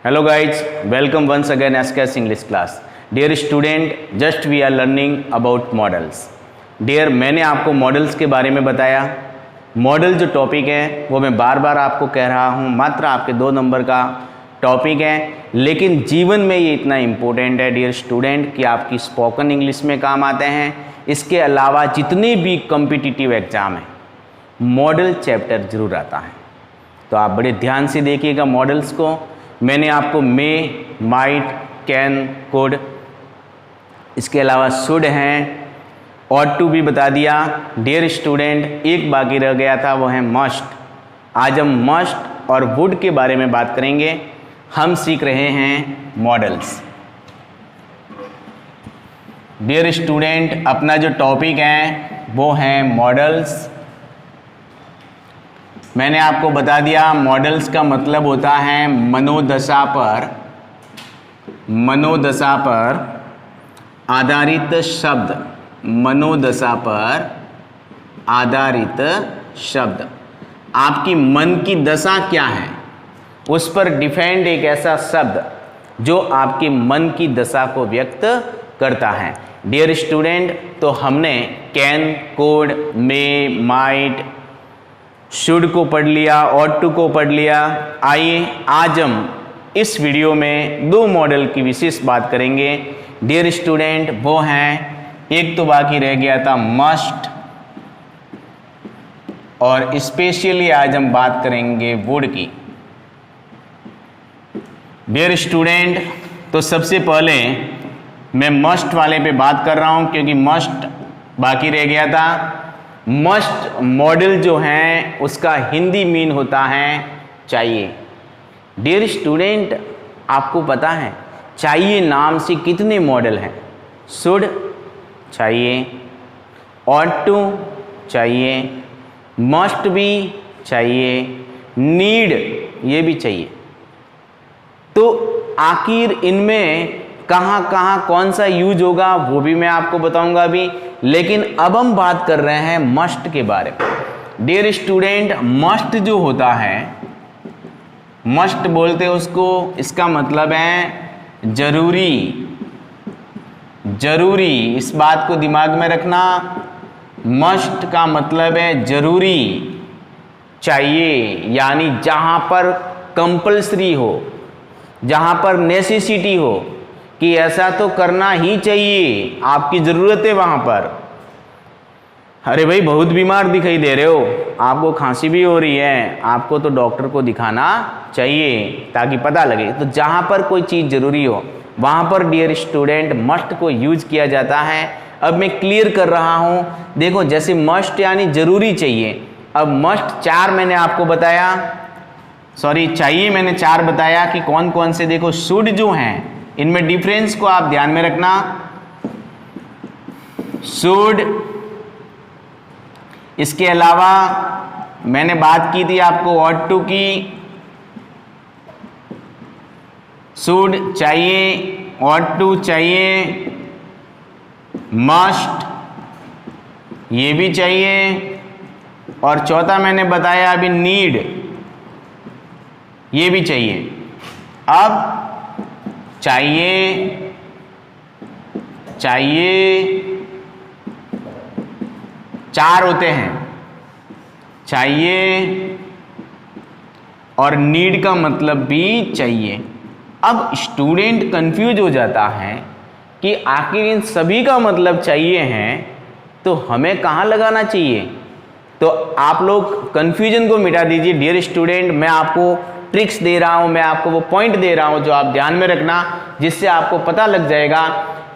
Hello guys, welcome once again SKS English class. Dear student, just we are learning about models. Dear, मैंने आपको models के बारे में बताया. मॉडल जो टॉपिक है वो मैं बार बार आपको कह रहा हूँ, मात्र आपके 2 नंबर का टॉपिक है, लेकिन जीवन में ये इतना इम्पोर्टेंट है डियर स्टूडेंट कि आपकी स्पोकन इंग्लिश में काम आते हैं. इसके अलावा जितने भी कॉम्पिटिटिव एग्ज़ाम हैं मॉडल चैप्टर ज़रूर आता है, तो आप बड़े ध्यान से देखिएगा मॉडल्स को. मैंने आपको मे, माइट, कैन, कुड, इसके अलावा शुड हैं, ऑट टू भी बता दिया. डियर स्टूडेंट, एक बाकी रह गया था, वो है मस्ट. आज हम मस्ट और वुड के बारे में बात करेंगे. हम सीख रहे हैं मॉडल्स. डियर स्टूडेंट, अपना जो टॉपिक है वो है मॉडल्स. मैंने आपको बता दिया मॉडल्स का मतलब होता है मनोदशा पर आधारित शब्द. मनोदशा पर आधारित शब्द. आपकी मन की दशा क्या है उस पर डिपेंड एक ऐसा शब्द जो आपके मन की दशा को व्यक्त करता है. डियर स्टूडेंट, तो हमने can, could, may, might, should को पढ़ लिया, ऑट टू को पढ़ लिया. आइए आज हम इस वीडियो में 2 मॉडल की विशेष बात करेंगे. डियर स्टूडेंट, वो हैं, एक तो बाकी रह गया था मस्ट, और स्पेशली आज हम बात करेंगे वुड की. डियर स्टूडेंट, तो सबसे पहले मैं मस्ट वाले पे बात कर रहा हूँ क्योंकि मस्ट बाकी रह गया था. मस्ट मॉडल जो है उसका हिंदी मीन होता है चाहिए. डियर स्टूडेंट, आपको पता है चाहिए नाम से कितने मॉडल हैं? शुड चाहिए, ऑट टू चाहिए, मस्ट भी चाहिए, नीड ये भी चाहिए. तो आखिर इनमें कहाँ कहाँ कौन सा यूज होगा वो भी मैं आपको बताऊंगा अभी, लेकिन अब हम बात कर रहे हैं मस्ट के बारे में. डियर स्टूडेंट, मस्ट जो होता है, मस्ट बोलते हैं उसको, इसका मतलब है जरूरी. जरूरी, इस बात को दिमाग में रखना. मस्ट का मतलब है जरूरी, चाहिए, यानी जहाँ पर कंपल्सरी हो, जहाँ पर नेसेसिटी हो कि ऐसा तो करना ही चाहिए, आपकी ज़रूरत है वहाँ पर. अरे भाई, बहुत बीमार दिखाई दे रहे हो, आपको खांसी भी हो रही है, आपको तो डॉक्टर को दिखाना चाहिए ताकि पता लगे. तो जहाँ पर कोई चीज़ ज़रूरी हो वहाँ पर डियर स्टूडेंट मस्ट को यूज किया जाता है. अब मैं क्लियर कर रहा हूँ. देखो, जैसे मस्ट यानी ज़रूरी चाहिए. अब मस्ट 4 मैंने आपको बताया, सॉरी चाहिए मैंने 4 बताया कि कौन कौन से. देखो, शुड जो हैं इनमें डिफरेंस को आप ध्यान में रखना. शुड, इसके अलावा मैंने बात की थी आपको ऑट टू की. शुड चाहिए, ऑट टू चाहिए, मस्ट ये भी चाहिए, और चौथा मैंने बताया अभी नीड, ये भी चाहिए. अब चाहिए, चाहिए 4 होते हैं, चाहिए और नीड का मतलब भी चाहिए. अब स्टूडेंट कंफ्यूज हो जाता है कि आखिर इन सभी का मतलब चाहिए है तो हमें कहाँ लगाना चाहिए. तो आप लोग कंफ्यूजन को मिटा दीजिए. डियर स्टूडेंट, मैं आपको ट्रिक्स दे रहा हूँ, मैं आपको वो पॉइंट दे रहा हूँ जो आप ध्यान में रखना, जिससे आपको पता लग जाएगा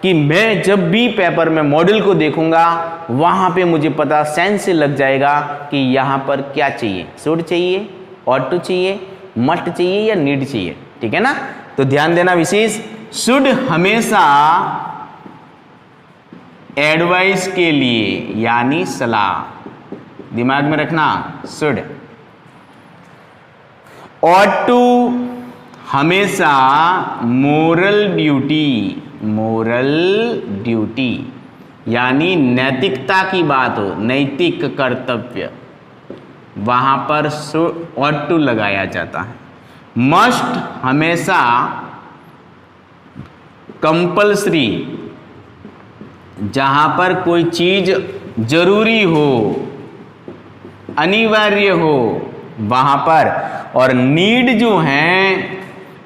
कि मैं जब भी पेपर में मॉडल को देखूंगा वहाँ पे मुझे पता सेंस से लग जाएगा कि यहाँ पर क्या चाहिए. शुड चाहिए, ऑट टू चाहिए, मस्ट चाहिए या नीड चाहिए. ठीक है ना? तो ध्यान देना विशेष. शुड हमेशा एडवाइस के लिए, यानी सलाह, दिमाग में रखना शुड. ऑट टू हमेशा मोरल ड्यूटी, मोरल ड्यूटी यानी नैतिकता की बात हो, नैतिक कर्तव्य, वहाँ पर ऑट टू लगाया जाता है. मस्ट हमेशा कंपल्सरी, जहां पर कोई चीज जरूरी हो, अनिवार्य हो, वहां पर। और नीड जो है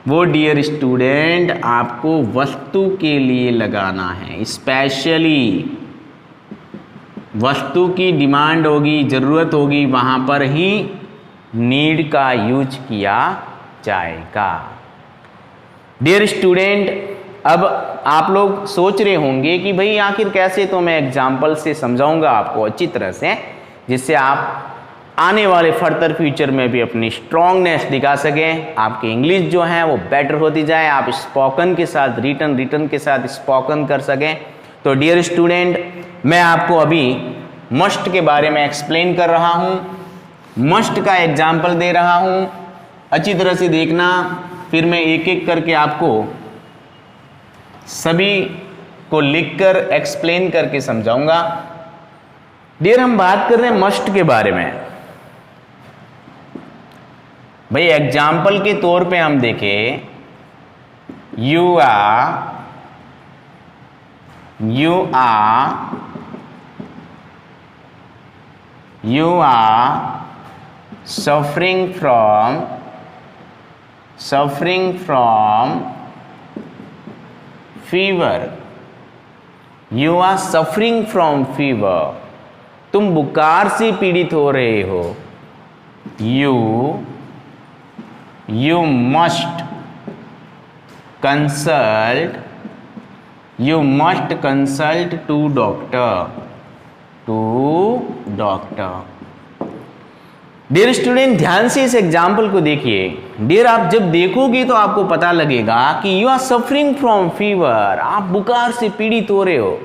वो डियर स्टूडेंट आपको वस्तु के लिए लगाना है। स्पेशली वस्तु की डिमांड होगी, ज़रूरत होगी, वहाँ पर ही नीड का यूज किया जाएगा। डियर स्टूडेंट, अब आप लोग सोच रहे होंगे कि भाई आखिर कैसे, तो मैं एग्जाम्पल से समझाऊंगा आपको अच्छी तरह से, जिससे आप आने वाले फर्दर फ्यूचर में भी अपनी स्ट्रांगनेस दिखा सकें, आपकी इंग्लिश जो है वो बेटर होती जाए, आप स्पोकन के साथ रिटन के साथ स्पोकन कर सकें। तो डियर स्टूडेंट, मैं आपको अभी मस्ट के बारे में एक्सप्लेन कर रहा हूँ, मस्ट का एग्जाम्पल दे रहा हूँ, अच्छी तरह से देखना, फिर मैं एक एक करके आपको सभी को लिखकर एक्सप्लेन करके समझाऊंगा। डियर, हम बात कर रहे हैं मस्ट के बारे में। भाई एग्जाम्पल के तौर पे हम देखें, you are suffering from fever. You are suffering from fever, तुम बुखार से पीड़ित हो रहे हो। You must consult to doctor। Dear student, ध्यान से इस एग्जाम्पल को देखिए। डियर, आप जब देखोगे तो आपको पता लगेगा कि you are suffering from fever, आप बुखार से पीड़ित हो रहे हो।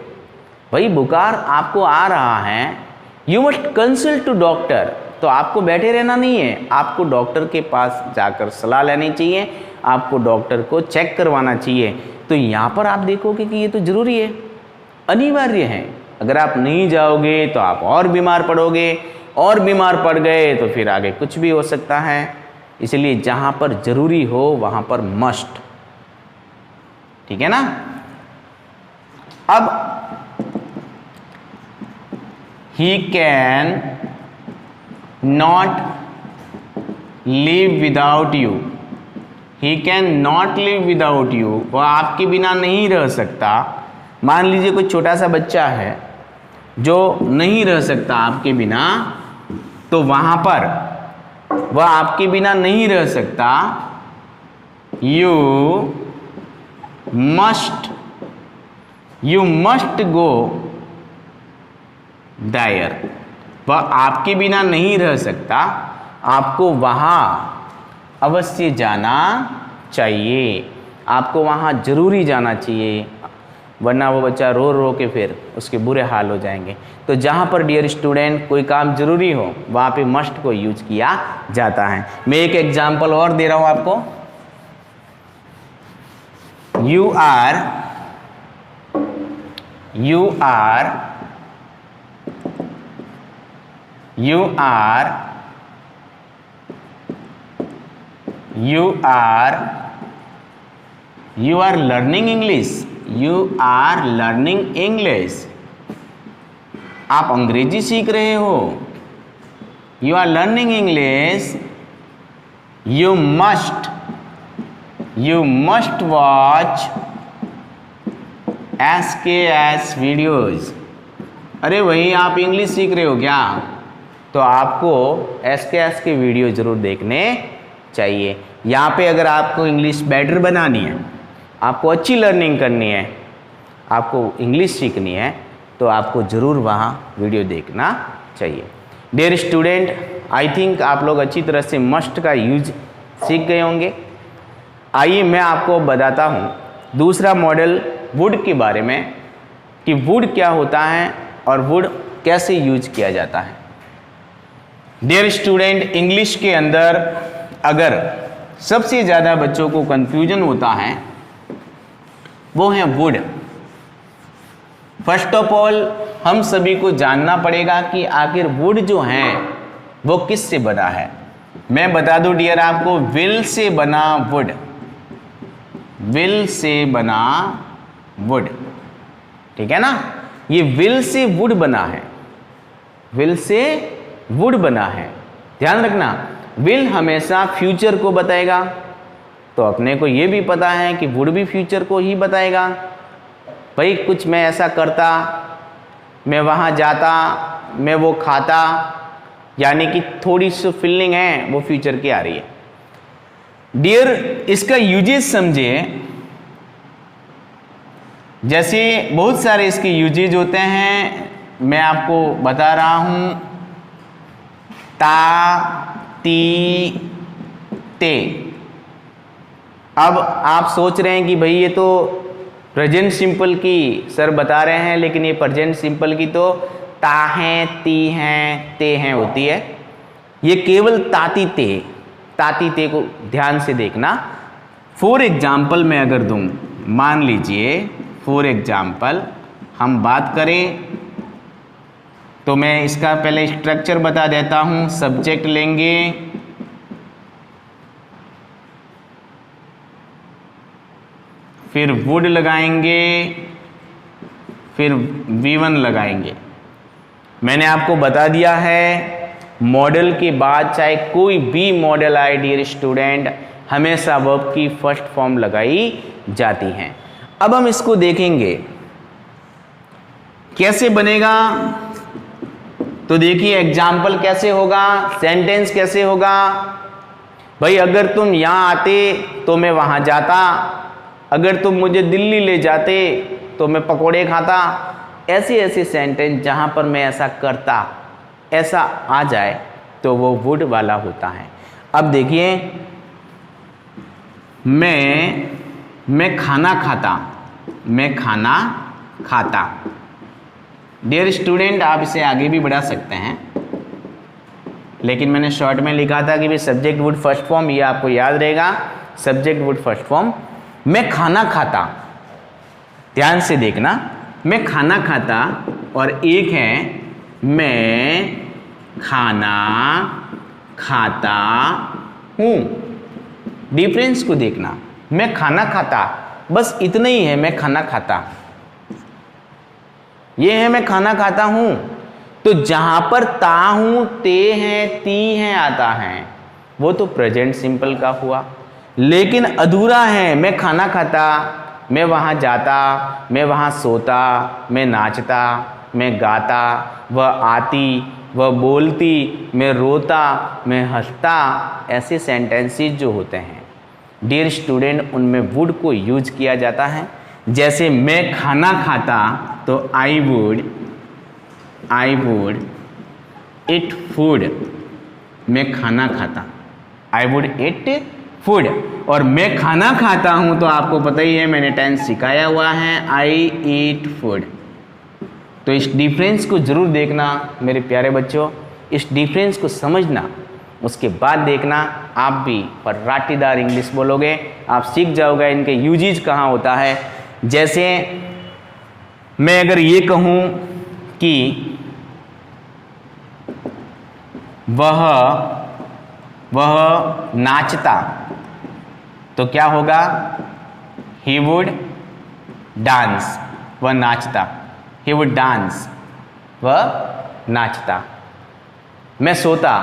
भाई बुखार आपको आ रहा है, you must consult to doctor, तो आपको बैठे रहना नहीं है, आपको डॉक्टर के पास जाकर सलाह लेनी चाहिए, आपको डॉक्टर को चेक करवाना चाहिए। तो यहाँ पर आप देखोगे कि ये तो ज़रूरी है, अनिवार्य है। अगर आप नहीं जाओगे तो आप और बीमार पड़ोगे, और बीमार पड़ गए तो फिर आगे कुछ भी हो सकता है। इसलिए जहाँ पर ज़रूरी हो वहाँ पर मस्ट, ठीक है ना। अब he can not live without you, he can not live without you, वह आपके बिना नहीं रह सकता। मान लीजिए कोई छोटा सा बच्चा है जो नहीं रह सकता आपके बिना, तो वहाँ पर वह आपके बिना नहीं रह सकता। यू मस्ट गो देयर, वह आपके बिना नहीं रह सकता, आपको वहाँ अवश्य जाना चाहिए, आपको वहाँ ज़रूरी जाना चाहिए, वरना वो बच्चा रो रो के फिर उसके बुरे हाल हो जाएंगे। तो जहाँ पर डियर स्टूडेंट कोई काम ज़रूरी हो वहाँ पे मस्ट को यूज किया जाता है। मैं एक एग्जांपल और दे रहा हूँ आपको। You are learning English, you are learning English, आप अंग्रेजी सीख रहे हो। You are learning English, you must watch SKS videos. अरे वही आप इंग्लिश सीख रहे हो क्या, तो आपको SKS के वीडियो ज़रूर देखने चाहिए। यहाँ पे अगर आपको इंग्लिश बेटर बनानी है, आपको अच्छी लर्निंग करनी है, आपको इंग्लिश सीखनी है, तो आपको ज़रूर वहाँ वीडियो देखना चाहिए। डियर स्टूडेंट, आई थिंक आप लोग अच्छी तरह से मस्ट का यूज सीख गए होंगे। आइए मैं आपको बताता हूँ दूसरा मॉडल वुड के बारे में, कि वुड क्या होता है और वुड कैसे यूज किया जाता है। डियर स्टूडेंट, इंग्लिश के अंदर अगर सबसे ज़्यादा बच्चों को कंफ्यूजन होता है वो है वुड। फर्स्ट ऑफ ऑल हम सभी को जानना पड़ेगा कि आखिर वुड जो है वो किससे बना है। मैं बता दूं डियर आपको, विल से बना वुड, विल से बना वुड, ठीक है ना। ये विल से वुड बना है, विल से वुड बना है। ध्यान रखना, विल हमेशा फ्यूचर को बताएगा, तो अपने को ये भी पता है कि वुड भी फ्यूचर को ही बताएगा। भाई कुछ मैं ऐसा करता, मैं वहाँ जाता, मैं वो खाता, यानी कि थोड़ी सी फीलिंग है वो फ्यूचर की आ रही है। डियर इसका यूजेस समझिए, जैसे बहुत सारे इसके यूजेज होते हैं, मैं आपको बता रहा हूँ। ता, ती, ते। अब आप सोच रहे हैं कि भाई ये तो प्रेजेंट सिंपल की सर बता रहे हैं, लेकिन ये प्रेजेंट सिंपल की तो ता हैं, ती हैं, ते हैं होती है। ये केवल ताती ते, ताती ते को ध्यान से देखना। फॉर एग्जाम्पल मैं अगर दूं, मान लीजिए फॉर एग्जाम्पल हम बात करें, तो मैं इसका पहले स्ट्रक्चर बता देता हूं। सब्जेक्ट लेंगे, फिर वुड लगाएंगे, फिर V1 लगाएंगे। मैंने आपको बता दिया है मॉडल के बाद चाहे कोई भी मॉडल आए डियर स्टूडेंट, हमेशा वर्ब की फर्स्ट फॉर्म लगाई जाती है। अब हम इसको देखेंगे कैसे बनेगा। तो देखिए एग्जाम्पल कैसे होगा, सेंटेंस कैसे होगा। भाई अगर तुम यहां आते तो मैं वहां जाता, अगर तुम मुझे दिल्ली ले जाते तो मैं पकोड़े खाता। ऐसे ऐसे सेंटेंस जहां पर मैं ऐसा करता, ऐसा आ जाए तो वो वुड वाला होता है। अब देखिए, मैं खाना खाता, मैं खाना खाता। डियर स्टूडेंट आप इसे आगे भी बढ़ा सकते हैं, लेकिन मैंने शॉर्ट में लिखा था कि भाई सब्जेक्ट वुड फर्स्ट फॉर्म, ये आपको याद रहेगा, सब्जेक्ट वुड फर्स्ट फॉर्म। मैं खाना खाता, ध्यान से देखना, मैं खाना खाता, और एक है मैं खाना खाता हूं। डिफरेंस को देखना, मैं खाना खाता, बस इतना ही है, मैं खाना खाता। ये है मैं खाना खाता हूं। तो जहां पर ता हूं, ते हैं, ती हैं आता है, वो तो प्रेजेंट सिंपल का हुआ। लेकिन अधूरा है, मैं खाना खाता, मैं वहाँ जाता, मैं वहाँ सोता, मैं नाचता, मैं गाता, वह आती, वह बोलती, मैं रोता, मैं हंसता। ऐसे सेंटेंसेस जो होते हैं डियर स्टूडेंट, उनमें वुड को यूज किया जाता है। जैसे मैं खाना खाता तो आई वुड इट फूड, मैं खाना खाता, आई वुड इट फूड। और मैं खाना खाता हूं तो आपको पता ही है, मैंने टेंस सिखाया हुआ है, आई ईट फूड। तो इस डिफरेंस को जरूर देखना मेरे प्यारे बच्चों, इस डिफरेंस को समझना, उसके बाद देखना आप भी फर्राटीदार इंग्लिश बोलोगे, आप सीख जाओगे इनके यूजेज कहाँ होता है। जैसे मैं अगर ये कहूँ कि वह नाचता, तो क्या होगा, ही वुड डांस, वह नाचता, ही वुड डांस, वह नाचता। मैं सोता,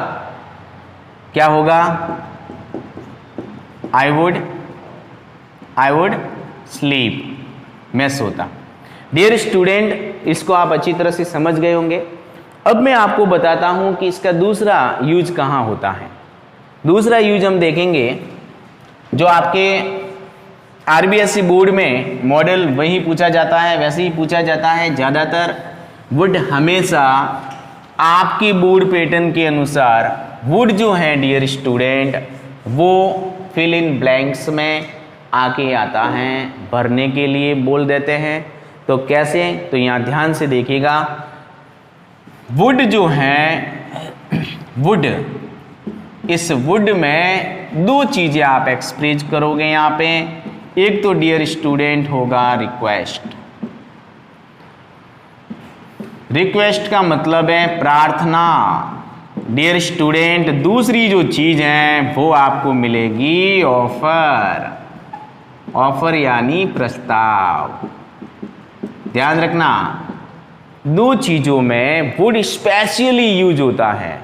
क्या होगा, आई वुड स्लीप, मैं सोता। डियर स्टूडेंट, इसको आप अच्छी तरह से समझ गए होंगे। अब मैं आपको बताता हूं कि इसका दूसरा यूज कहाँ होता है। दूसरा यूज हम देखेंगे, जो आपके आरबीएसई बोर्ड में मॉडल वही पूछा जाता है, वैसे ही पूछा जाता है। ज़्यादातर वुड हमेशा आपकी बोर्ड पैटर्न के अनुसार वुड जो है डियर स्टूडेंट, वो फिल इन ब्लैंक्स में आके आता है, भरने के लिए बोल देते हैं। तो कैसे, तो यहाँ ध्यान से देखिएगा। वुड जो है, वुड, इस वुड में दो चीज़ें आप एक्सप्रेस करोगे यहाँ पे। एक तो डियर स्टूडेंट होगा रिक्वेस्ट। रिक्वेस्ट का मतलब है प्रार्थना, डियर स्टूडेंट दूसरी जो चीज है वो आपको मिलेगी ऑफर। ऑफर यानी प्रस्ताव। ध्यान रखना, दो चीजों में वुड स्पेशली यूज होता है,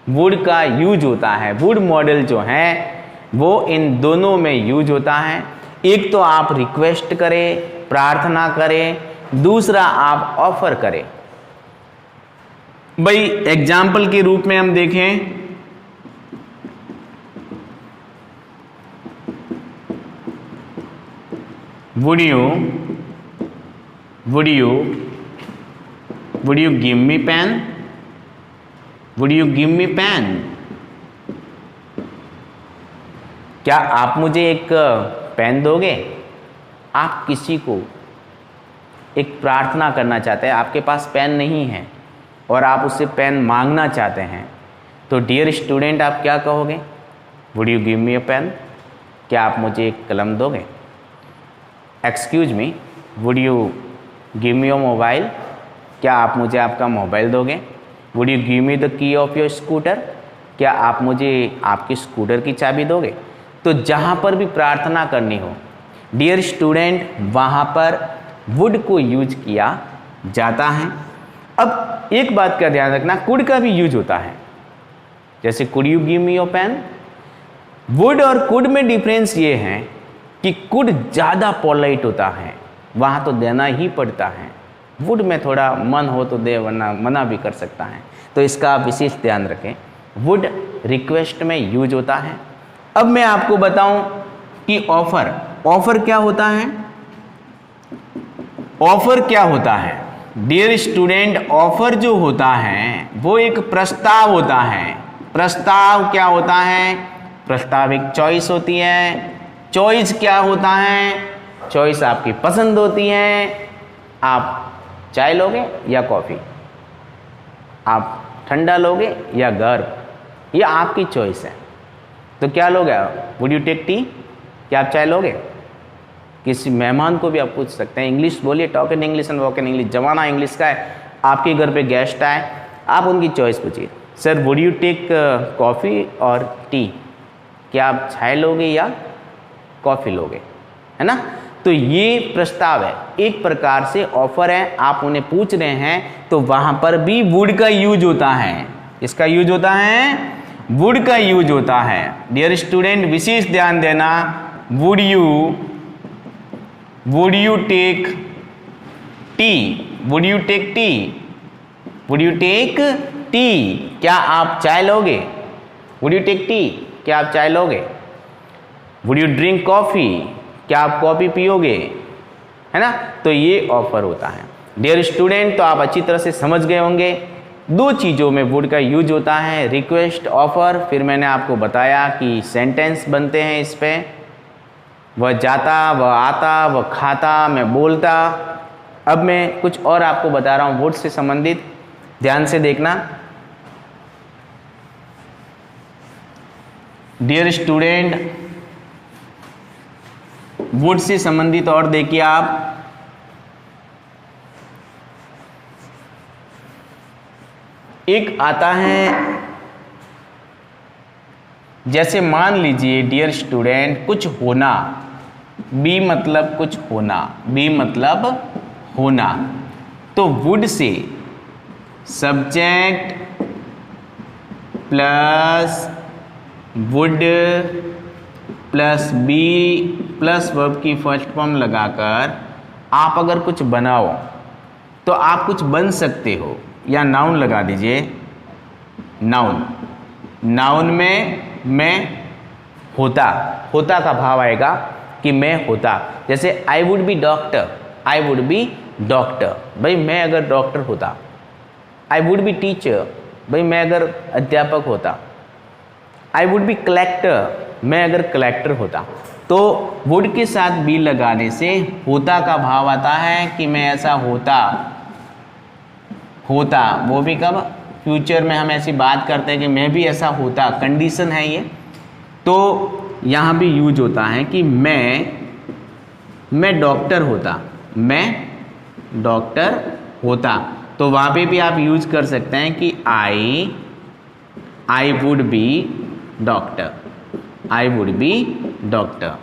वुड का यूज होता है। वुड मॉडल जो है वो इन दोनों में यूज होता है। एक तो आप रिक्वेस्ट करें, प्रार्थना करें, दूसरा आप ऑफर करें। भाई एग्जाम्पल के रूप में हम देखें, would you give me pen? Would you give me pen? क्या आप मुझे एक पेन दोगे? आप किसी को एक प्रार्थना करना चाहते हैं, आपके पास पेन नहीं है और आप उससे पेन मांगना चाहते हैं, तो डियर स्टूडेंट आप क्या कहोगे? Would you give me a pen? क्या आप मुझे एक कलम दोगे? Excuse me, would you give me your mobile? क्या आप मुझे आपका मोबाइल दोगे? Would you give me the key of your scooter? क्या आप मुझे आपकी स्कूटर की चाबी दोगे? तो जहाँ पर भी प्रार्थना करनी हो डियर स्टूडेंट, वहाँ पर वुड को यूज किया जाता है। अब एक बात का ध्यान रखना, कुड का भी यूज होता है। जैसे could you give me your pen, would और कुड में डिफरेंस ये है कि कुड ज़्यादा पोलाइट होता है, वहाँ तो देना ही पड़ता है। वुड में थोड़ा मन हो तो दे, वरना मना भी कर सकता है। तो इसका आप विशेष ध्यान रखें। वुड रिक्वेस्ट में यूज होता है। अब मैं आपको बताऊं कि ऑफर क्या होता है। ऑफर क्या होता है डियर स्टूडेंट? ऑफर जो होता है वो एक प्रस्ताव होता है। प्रस्ताव क्या होता है? प्रस्ताव एक चॉइस होती है। चॉइस क्या होता है? चॉइस आपकी पसंद होती है। आप चाय लोगे या कॉफ़ी? आप ठंडा लोगे या गर्म? ये आपकी चॉइस है। तो क्या लोगे? Would you take tea? क्या आप चाय लोगे? किसी मेहमान को भी आप पूछ सकते हैं, इंग्लिश बोलिए, talk in English and walk in English. जमाना इंग्लिश का है। आपके घर पे गेस्ट आए, आप उनकी चॉइस पूछिए, sir would you take coffee और टी? क्या आप चाय लोगे या कॉफ़ी लोगे? है ना? तो ये प्रस्ताव है, एक प्रकार से ऑफर है। आप उन्हें पूछ रहे हैं तो वहाँ पर भी वुड का यूज होता है। इसका यूज होता है, वुड का यूज होता है। डियर स्टूडेंट विशेष ध्यान देना, would you take tea? Would you take tea? Would you take tea? क्या आप चाय लोगे? Would you take tea? क्या आप चाय लोगे? Would you drink coffee? क्या आप कॉफ़ी पियोगे? है ना? तो ये ऑफर होता है। डियर स्टूडेंट, तो आप अच्छी तरह से समझ गए होंगे दो चीज़ों में वुड का यूज होता है, रिक्वेस्ट, ऑफर। फिर मैंने आपको बताया कि सेंटेंस बनते हैं इस पे, वह जाता, वह आता, वह खाता, मैं बोलता। अब मैं कुछ और आपको बता रहा हूँ वुड से संबंधित, ध्यान से देखना। डियर स्टूडेंट, वुड से संबंधित और देखिए आप, एक आता है, जैसे मान लीजिए डियर स्टूडेंट कुछ होना, बी मतलब कुछ होना, बी मतलब होना, तो वुड से subject plus would plus be plus verb की फर्स्ट फॉर्म लगाकर आप अगर कुछ बनाओ तो आप कुछ बन सकते हो। या नाउन लगा दीजिए, नाउन। नाउन में मैं होता, होता का भाव आएगा कि मैं होता। जैसे आई would be doctor, I would be doctor, भाई मैं अगर डॉक्टर होता। आई वुड बी टीचर, भाई मैं अगर अध्यापक होता। आई वुड बी कलेक्टर, मैं अगर कलेक्टर होता। तो वुड के साथ बी लगाने से होता का भाव आता है कि मैं ऐसा होता। होता वो भी कब? फ्यूचर में हम ऐसी बात करते हैं कि मैं भी ऐसा होता, कंडीशन है ये। तो यहाँ भी यूज होता है कि मैं डॉक्टर होता, मैं डॉक्टर होता। तो वहाँ पे भी आप यूज कर सकते हैं कि I I would be doctor, I would be doctor.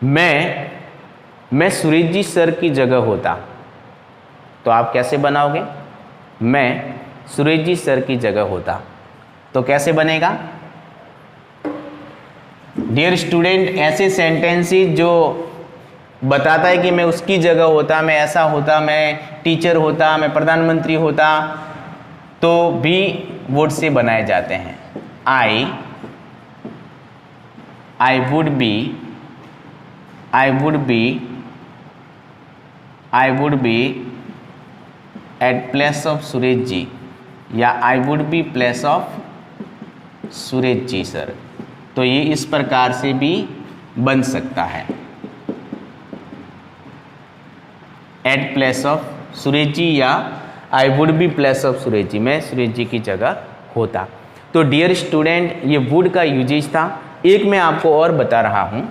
मैं सुरेश जी सर की जगह होता, तो आप कैसे बनाओगे? मैं सुरेश जी सर की जगह होता, तो कैसे बनेगा? डियर स्टूडेंट, ऐसे सेंटेंसेस जो बताता है कि मैं उसकी जगह होता, मैं ऐसा होता, मैं टीचर होता, मैं प्रधानमंत्री होता, तो भी वुड से बनाए जाते हैं। I would be, I would be, I would be at place of Suresh ji, या I would be place of Suresh ji sir. तो ये इस प्रकार से भी बन सकता है, at place of Suresh ji, या I would be place of Suresh ji, मैं सुरेश जी की जगह होता। तो डियर स्टूडेंट, ये वुड का यूजेज था। एक मैं आपको और बता रहा हूं,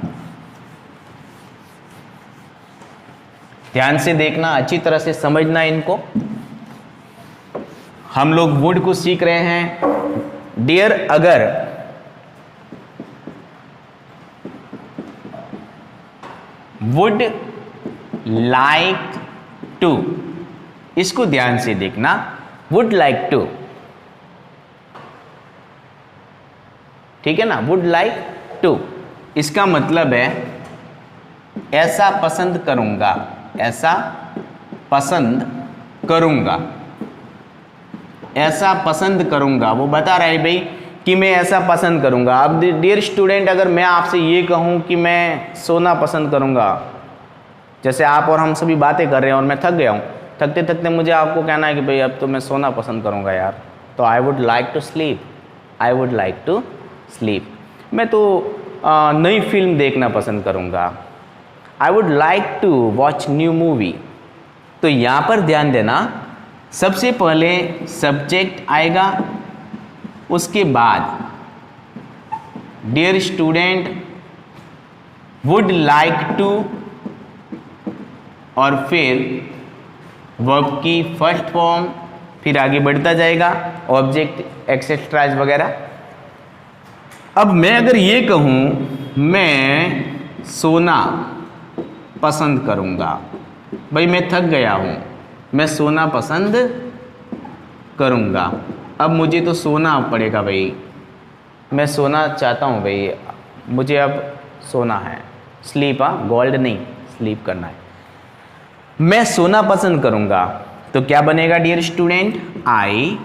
ध्यान से देखना, अच्छी तरह से समझना इनको। हम लोग वुड को सीख रहे हैं। डियर, अगर वुड लाइक टू, इसको ध्यान से देखना, वुड लाइक टू, ठीक है ना, वुड लाइक टू, इसका मतलब है ऐसा पसंद करूंगा, ऐसा पसंद करूंगा, ऐसा पसंद करूंगा। वो बता रहा है भाई कि मैं ऐसा पसंद करूंगा। अब डियर स्टूडेंट, अगर मैं आपसे ये कहूं कि मैं सोना पसंद करूंगा, जैसे आप और हम सभी बातें कर रहे हैं और मैं थक गया हूं, थकते थकते मुझे आपको कहना है कि भाई अब तो मैं सोना पसंद करूंगा यार, तो I would like to sleep, I would like to sleep. मैं तो नई फिल्म देखना पसंद करूंगा, I would like to watch new movie. तो यहाँ पर ध्यान देना, सबसे पहले सब्जेक्ट आएगा, उसके बाद dear student would like to, और फिर वर्ब की फर्स्ट फॉर्म, फिर आगे बढ़ता जाएगा ऑब्जेक्ट एक्सेट्राज वगैरह। अब मैं अगर ये कहूँ मैं सोना पसंद करूँगा, भाई मैं थक गया हूँ, मैं सोना पसंद करूँगा। अब मुझे तो सोना पड़ेगा भाई, मैं सोना चाहता हूँ भाई, मुझे अब सोना है, स्लीप, गोल्ड नहीं, स्लीप करना है। मैं सोना पसंद करूँगा, तो क्या बनेगा dear student? I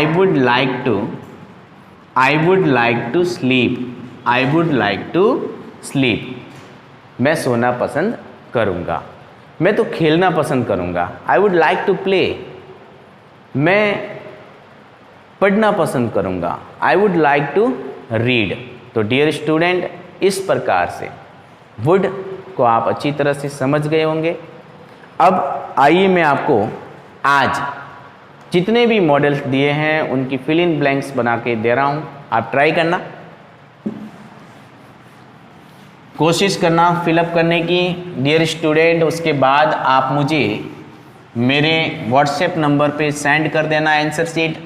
would like to, I would like to sleep, I would like to sleep. मैं सोना पसंद करूँगा। मैं तो खेलना पसंद करूँगा, I would like to play. मैं पढ़ना पसंद करूँगा, I would like to read. तो डियर स्टूडेंट, इस प्रकार से वुड को आप अच्छी तरह से समझ गए होंगे। अब आइए मैं आपको आज जितने भी मॉडल्स दिए हैं उनकी फिल इन ब्लैंक्स बना के दे रहा हूँ, आप ट्राई करना, कोशिश करना फिलअप करने की डियर स्टूडेंट। उसके बाद आप मुझे मेरे व्हाट्सएप नंबर पे सेंड कर देना आंसर शीट।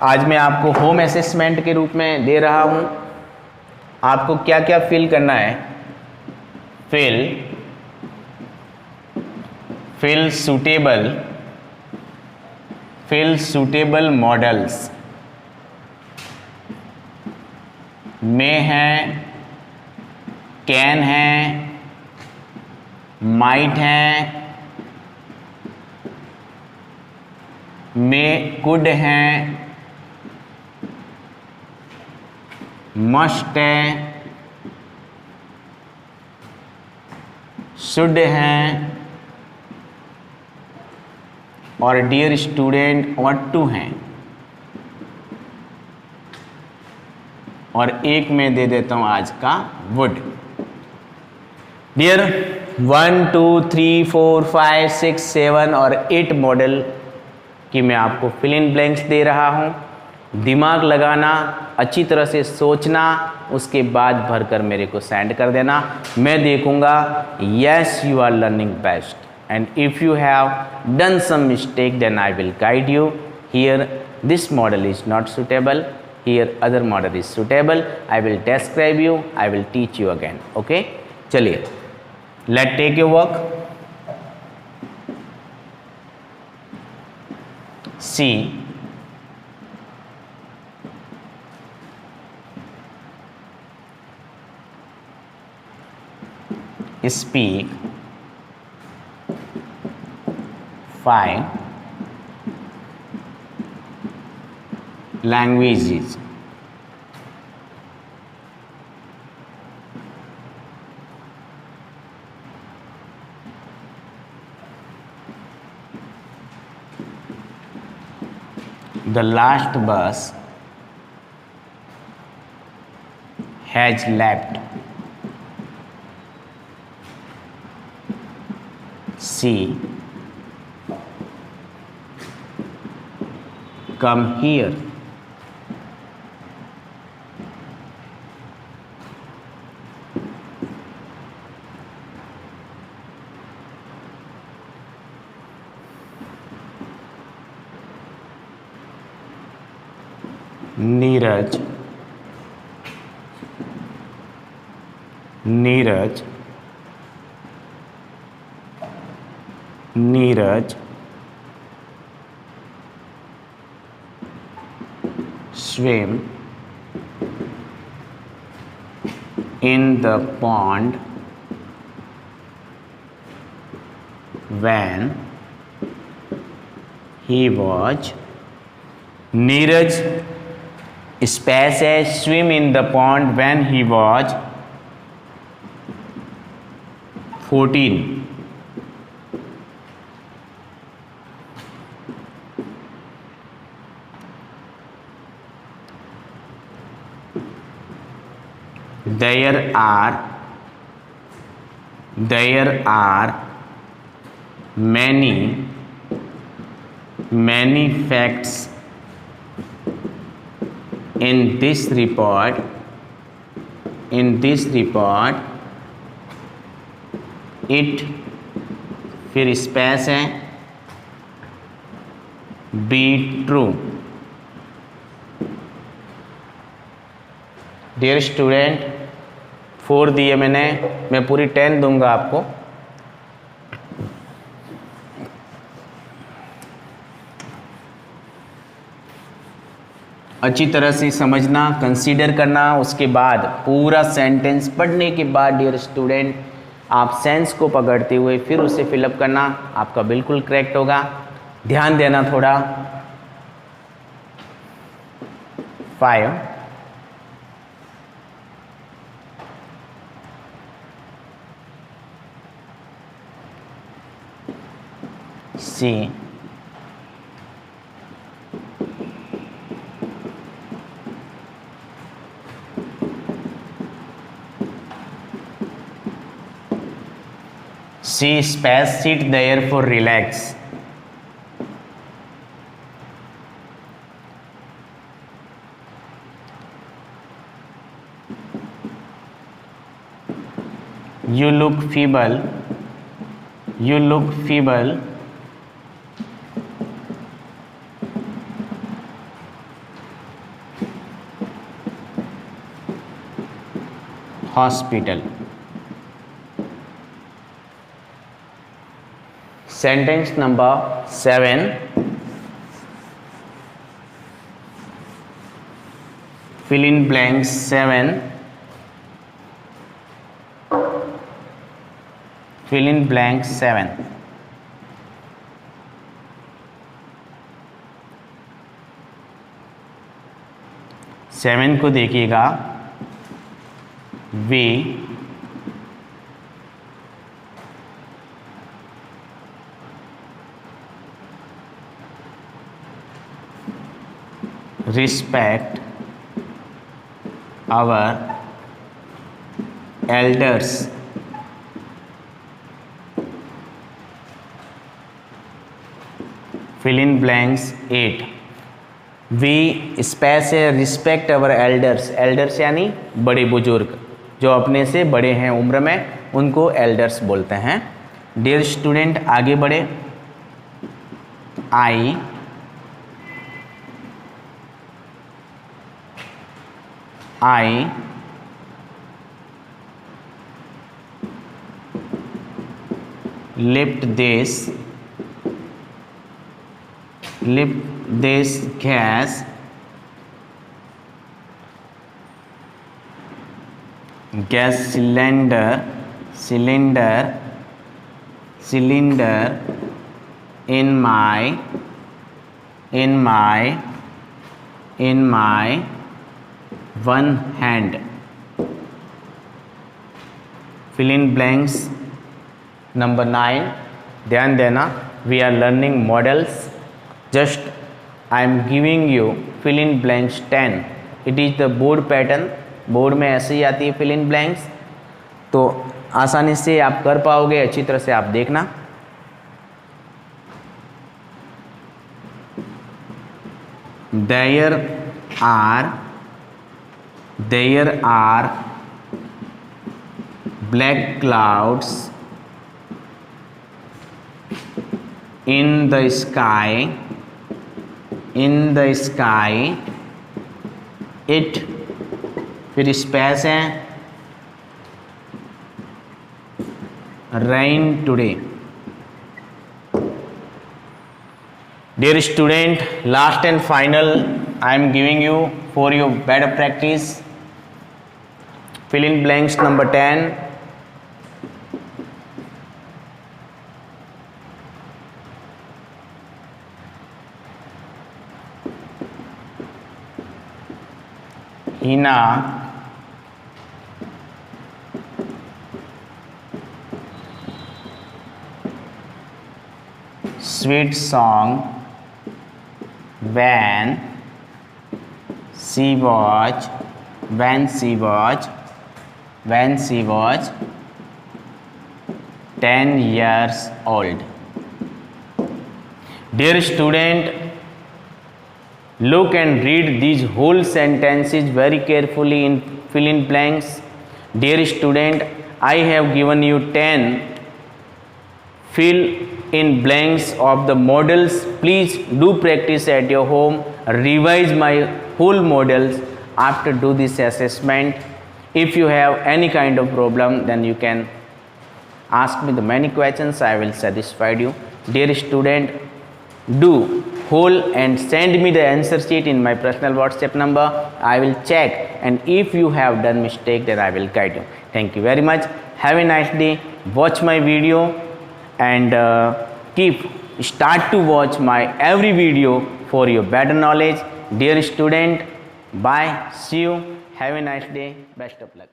आज मैं आपको होम असेसमेंट के रूप में दे रहा हूँ। आपको क्या क्या फिल करना है? फिल सूटेबल मॉडल्स में है, कैन है, माइट है, में कुड है, मस्ट है, शुड है, और डियर स्टूडेंट ऑट टू हैं। और एक मैं दे देता हूं आज का वुड। डियर 1 2 3 4 5 6 7 और 8 मॉडल की मैं आपको फिल इन ब्लैंक्स दे रहा हूं। दिमाग लगाना, अच्छी तरह से सोचना, उसके बाद भरकर मेरे को सेंड कर देना। मैं देखूंगा yes you are learning best. and if you have done some mistake, then I will guide you. Here this model is not suitable, here other model is suitable. I will describe you, I will teach you again. Okay, चलिए let's take your work. See, speak 5 languages. The last bus has left. See, come here. Neeraj, Neeraj, Neeraj swim in the pond when he was. Neeraj space है, swim in the pond when he was 14. There are many facts in this report. It फिर space है, be true. Dear student 4 दिए मैंने, मैं पूरी 10 दूंगा आपको. अच्छी तरह से समझना, कंसीडर करना, उसके बाद पूरा सेंटेंस पढ़ने के बाद डियर स्टूडेंट आप सेंस को पकड़ते हुए फिर उसे फिलअप करना, आपका बिल्कुल करेक्ट होगा. ध्यान देना थोड़ा. 5 C space sit there for relax. You look feeble. Hospital. Sentence number 7. Fill in blanks 7. Fill in blanks 7. Seven को देखिएगा. We respect our elders. Fill in blanks 8. We space है रिस्पेक्ट अवर एल्डर्स. एल्डर्स यानी बड़े बुजुर्ग, जो अपने से बड़े हैं उम्र में, उनको एल्डर्स बोलते हैं. डियर स्टूडेंट आगे बढ़े। आई lift this gas cylinder in my one hand. Fill in blanks. Number 9, ध्यान देना, we are learning models. Just I am giving you fill in blanks 10. It is the board pattern. Board में ऐसे ही आती है fill in blanks, तो आसानी से आप कर पाओगे, अच्छी तरह से आप देखना। There are black clouds in the sky. It फिर स्पेस है, rain today. Dear student, last and final I am giving you for your better practice. Fill in blanks number 10. Hina sweet song when she was 10 years old. Dear student, look and read these whole sentences very carefully in fill in blanks. Dear student, I have given you 10 fill in blanks of the models. Please do practice at your home, revise my whole models after do this assessment. If you have any kind of problem, then you can ask me the many questions, I will satisfy you. Dear student, do whole and send me the answer sheet in my personal WhatsApp number. I will check, and if you have done mistake, then I will guide you. Thank you very much. Have a nice day. Watch my video and start to watch my every video for your better knowledge. Dear student, bye, see you, have a nice day, best of luck.